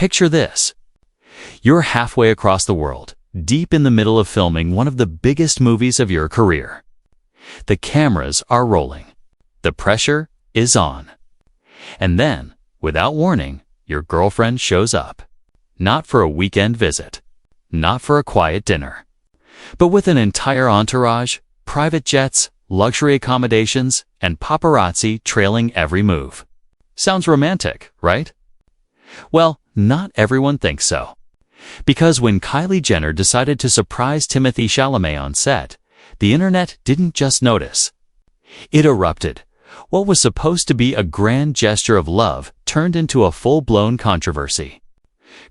Picture this. You're halfway across the world, deep in the middle of filming one of the biggest movies of your career. The cameras are rolling. The pressure is on. And then, without warning, your girlfriend shows up. Not for a weekend visit. Not for a quiet dinner. But with an entire entourage, private jets, luxury accommodations, and paparazzi trailing every move. Sounds romantic, right? Well, not everyone thinks so. Because when Kylie Jenner decided to surprise Timothée Chalamet on set, the internet didn't just notice. It erupted. What was supposed to be a grand gesture of love turned into a full-blown controversy.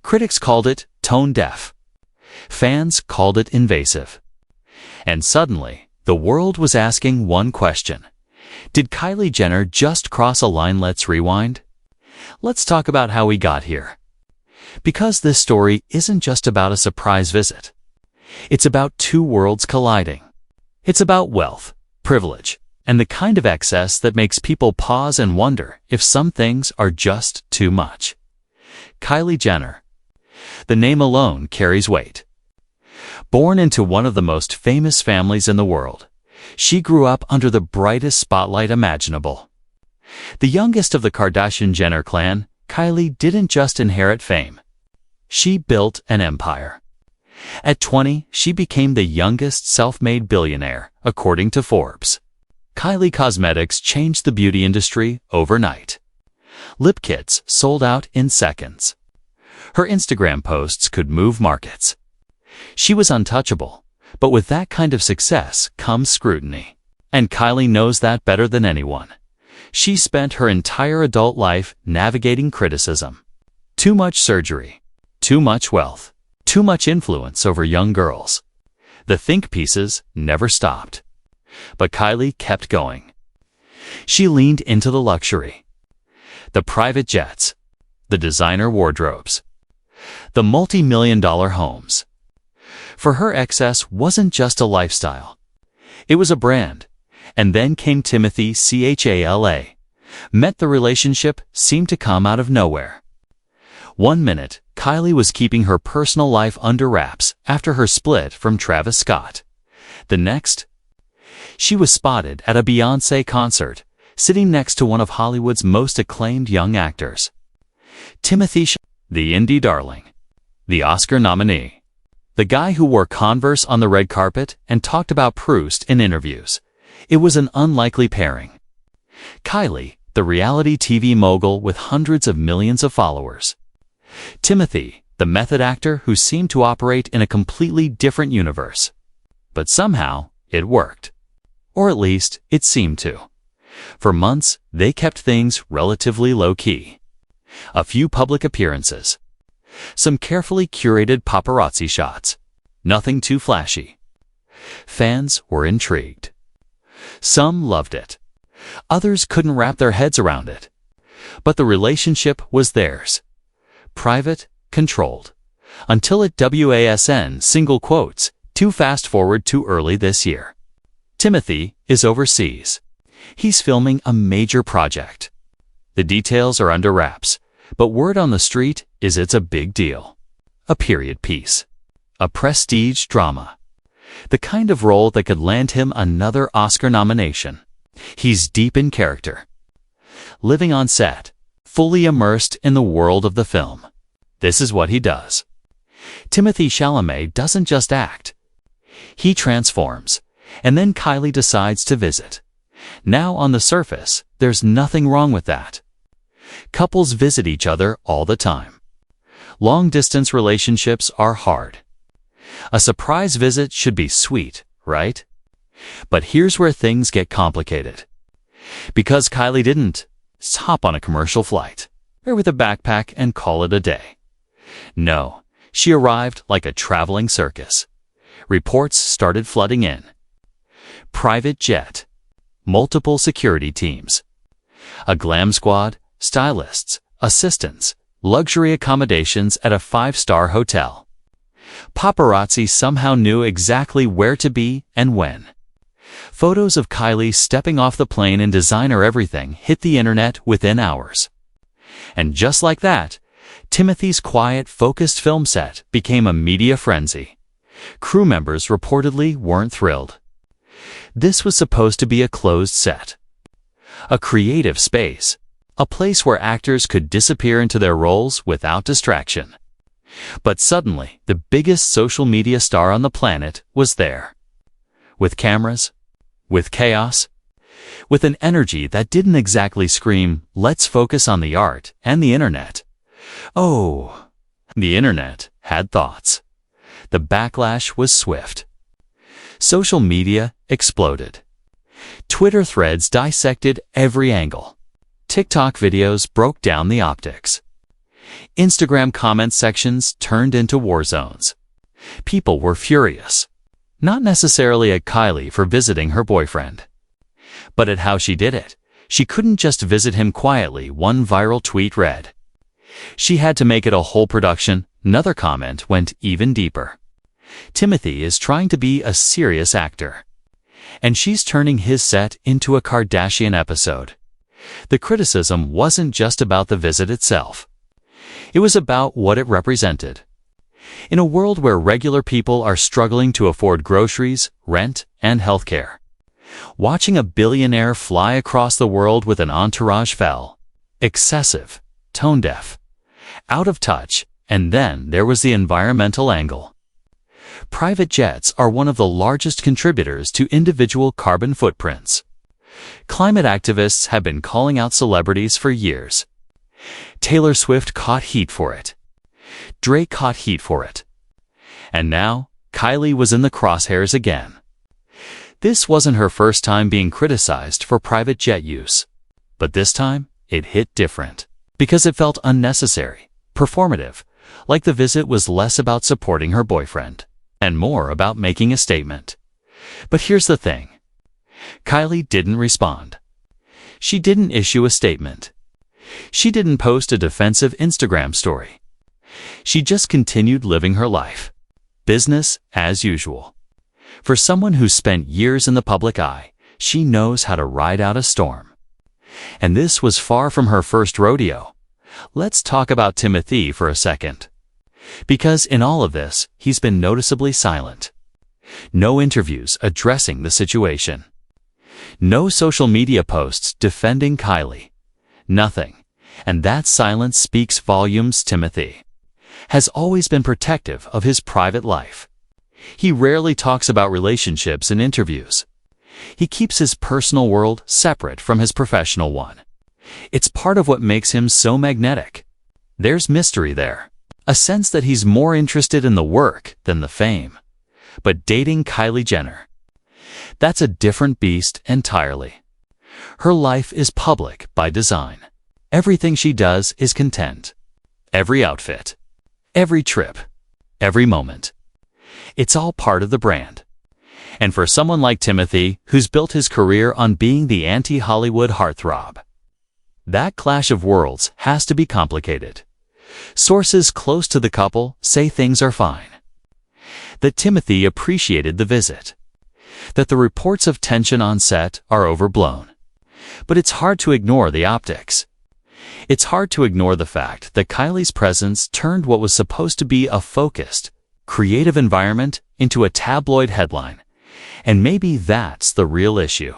Critics called it tone-deaf. Fans called it invasive. And suddenly, the world was asking one question. Did Kylie Jenner just cross a line? Let's rewind. Let's talk about how we got here. Because this story isn't just about a surprise visit. It's about two worlds colliding. It's about wealth, privilege, and the kind of excess that makes people pause and wonder if some things are just too much. Kylie Jenner. The name alone carries weight. Born into one of the most famous families in the world, she grew up under the brightest spotlight imaginable. The youngest of the Kardashian-Jenner clan, Kylie didn't just inherit fame. She built an empire. At 20, she became the youngest self-made billionaire, according to Forbes. Kylie Cosmetics changed the beauty industry overnight. Lip kits sold out in seconds. Her Instagram posts could move markets. She was untouchable, but with that kind of success comes scrutiny. And Kylie knows that better than anyone. She spent her entire adult life navigating criticism. Too much surgery, too much wealth, too much influence over young girls. The think pieces never stopped. But Kylie kept going. She leaned into the luxury. The private jets, the designer wardrobes, the multi-million-dollar homes. For her, excess wasn't just a lifestyle. It was a brand. And then came Timothée Chalamet. Met the relationship seemed to come out of nowhere. One minute, Kylie was keeping her personal life under wraps after her split from Travis Scott. The next, she was spotted at a Beyoncé concert, sitting next to one of Hollywood's most acclaimed young actors. Timothée Chalamet, the indie darling, the Oscar nominee, the guy who wore Converse on the red carpet and talked about Proust in interviews. It was an unlikely pairing. Kylie, the reality TV mogul with hundreds of millions of followers. Timothée, the method actor who seemed to operate in a completely different universe. But somehow, it worked. Or at least, it seemed to. For months, they kept things relatively low-key. A few public appearances. Some carefully curated paparazzi shots. Nothing too flashy. Fans were intrigued. Some loved it. Others couldn't wrap their heads around it. But the relationship was theirs. Private, controlled. Until it wasn't, single quotes, too fast forward too early this year. Timothée is overseas. He's filming a major project. The details are under wraps, but word on the street is it's a big deal. A period piece. A prestige drama. The kind of role that could land him another Oscar nomination. He's deep in character. Living on set, fully immersed in the world of the film. This is what he does. Timothée Chalamet doesn't just act. He transforms, and then Kylie decides to visit. Now on the surface, there's nothing wrong with that. Couples visit each other all the time. Long-distance relationships are hard. A surprise visit should be sweet, right? But here's where things get complicated. Because Kylie didn't hop on a commercial flight, or with a backpack and call it a day. No, she arrived like a traveling circus. Reports started flooding in. Private jet. Multiple security teams. A glam squad, stylists, assistants, luxury accommodations at a 5-star hotel. Paparazzi somehow knew exactly where to be and when. Photos of Kylie stepping off the plane in designer everything hit the internet within hours. And just like that, Timothée's quiet, focused film set became a media frenzy. Crew members reportedly weren't thrilled. This was supposed to be a closed set, a creative space, a place where actors could disappear into their roles without distraction. But suddenly, the biggest social media star on the planet was there. With cameras, with chaos, with an energy that didn't exactly scream, "Let's focus on the art and the internet." Oh, the internet had thoughts. The backlash was swift. Social media exploded. Twitter threads dissected every angle. TikTok videos broke down the optics. Instagram comment sections turned into war zones. People were furious, not necessarily at Kylie for visiting her boyfriend, but at how she did it. She couldn't just visit him quietly, one viral tweet read. She had to make it a whole production. Another comment went even deeper. Timothée is trying to be a serious actor, and she's turning his set into a Kardashian episode. The criticism wasn't just about the visit itself. It was about what it represented. In a world where regular people are struggling to afford groceries, rent, and healthcare, watching a billionaire fly across the world with an entourage felt excessive, tone-deaf, out of touch. And then there was the environmental angle. Private jets are one of the largest contributors to individual carbon footprints. Climate activists have been calling out celebrities for years. Taylor Swift caught heat for it. Drake caught heat for it. And now, Kylie was in the crosshairs again. This wasn't her first time being criticized for private jet use. But this time, it hit different. Because it felt unnecessary, performative, like the visit was less about supporting her boyfriend and more about making a statement. But here's the thing. Kylie didn't respond. She didn't issue a statement. She didn't post a defensive Instagram story. She just continued living her life. Business as usual. For someone who spent years in the public eye, she knows how to ride out a storm. And this was far from her first rodeo. Let's talk about Timothée for a second. Because in all of this, he's been noticeably silent. No interviews addressing the situation. No social media posts defending Kylie. Nothing. And that silence speaks volumes. Timothée has always been protective of his private life. He rarely talks about relationships in interviews. He keeps his personal world separate from his professional one. It's part of what makes him so magnetic. There's mystery there. A sense that he's more interested in the work than the fame. But dating Kylie Jenner, that's a different beast entirely. Her life is public by design. Everything she does is content. Every outfit, every trip, every moment. It's all part of the brand. And for someone like Timothée, who's built his career on being the anti-Hollywood heartthrob, that clash of worlds has to be complicated. Sources close to the couple say things are fine. That Timothée appreciated the visit. That the reports of tension on set are overblown. But it's hard to ignore the optics. It's hard to ignore the fact that Kylie's presence turned what was supposed to be a focused, creative environment into a tabloid headline. And maybe that's the real issue.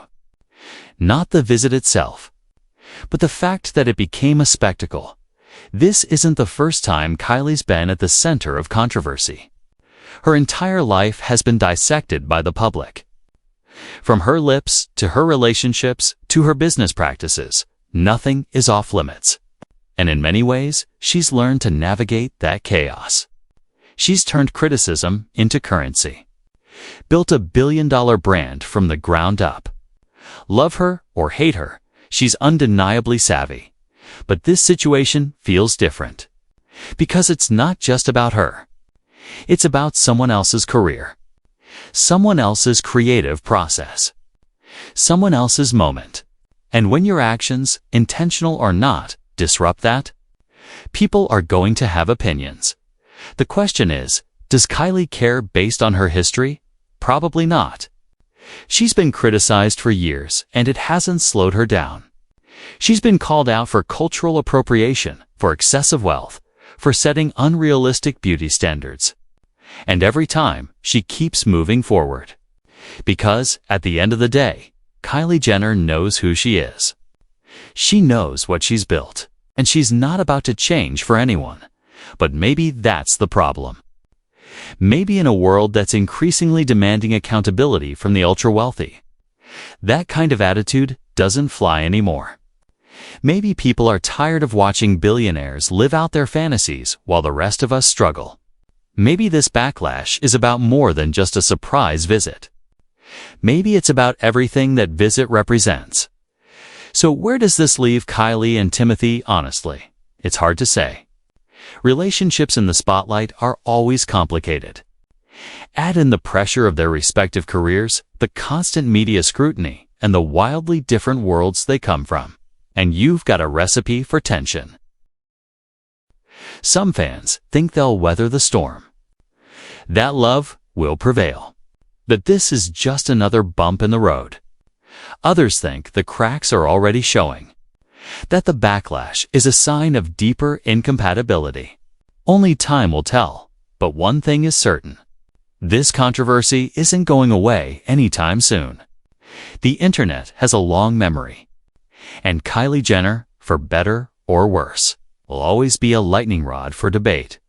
Not the visit itself, but the fact that it became a spectacle. This isn't the first time Kylie's been at the center of controversy. Her entire life has been dissected by the public. From her lips to her relationships to her business practices, nothing is off limits. And in many ways, she's learned to navigate that chaos. She's turned criticism into currency. Built a billion-dollar brand from the ground up. Love her or hate her, she's undeniably savvy. But this situation feels different. Because it's not just about her. It's about someone else's career. Someone else's creative process. Someone else's moment. And when your actions, intentional or not, disrupt that, people are going to have opinions. The question is, does Kylie care based on her history? Probably not. She's been criticized for years, and it hasn't slowed her down. She's been called out for cultural appropriation, for excessive wealth, for setting unrealistic beauty standards. And every time, she keeps moving forward. Because, at the end of the day, Kylie Jenner knows who she is. She knows what she's built, and she's not about to change for anyone. But maybe that's the problem. Maybe in a world that's increasingly demanding accountability from the ultra-wealthy, that kind of attitude doesn't fly anymore. Maybe people are tired of watching billionaires live out their fantasies while the rest of us struggle. Maybe this backlash is about more than just a surprise visit. Maybe it's about everything that visit represents. So where does this leave Kylie and Timothée, honestly? It's hard to say. Relationships in the spotlight are always complicated. Add in the pressure of their respective careers, the constant media scrutiny, and the wildly different worlds they come from, and you've got a recipe for tension. Some fans think they'll weather the storm. That love will prevail. That this is just another bump in the road. Others think the cracks are already showing. That the backlash is a sign of deeper incompatibility. Only time will tell, but one thing is certain. This controversy isn't going away anytime soon. The internet has a long memory. And Kylie Jenner, for better or worse, will always be a lightning rod for debate.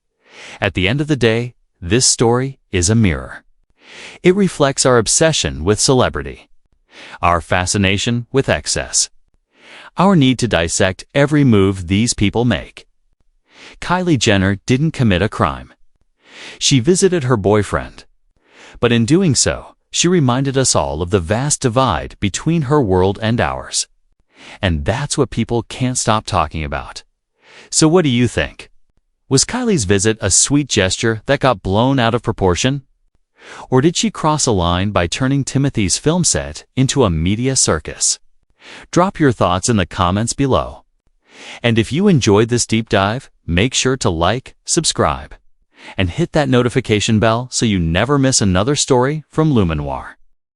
At the end of the day, this story is a mirror. It reflects our obsession with celebrity, our fascination with excess, our need to dissect every move these people make. Kylie Jenner didn't commit a crime. She visited her boyfriend. But in doing so, she reminded us all of the vast divide between her world and ours. And that's what people can't stop talking about. So what do you think? Was Kylie's visit a sweet gesture that got blown out of proportion? Or did she cross a line by turning Timothée's film set into a media circus? Drop your thoughts in the comments below. And if you enjoyed this deep dive, make sure to like, subscribe, and hit that notification bell so you never miss another story from Luminoir.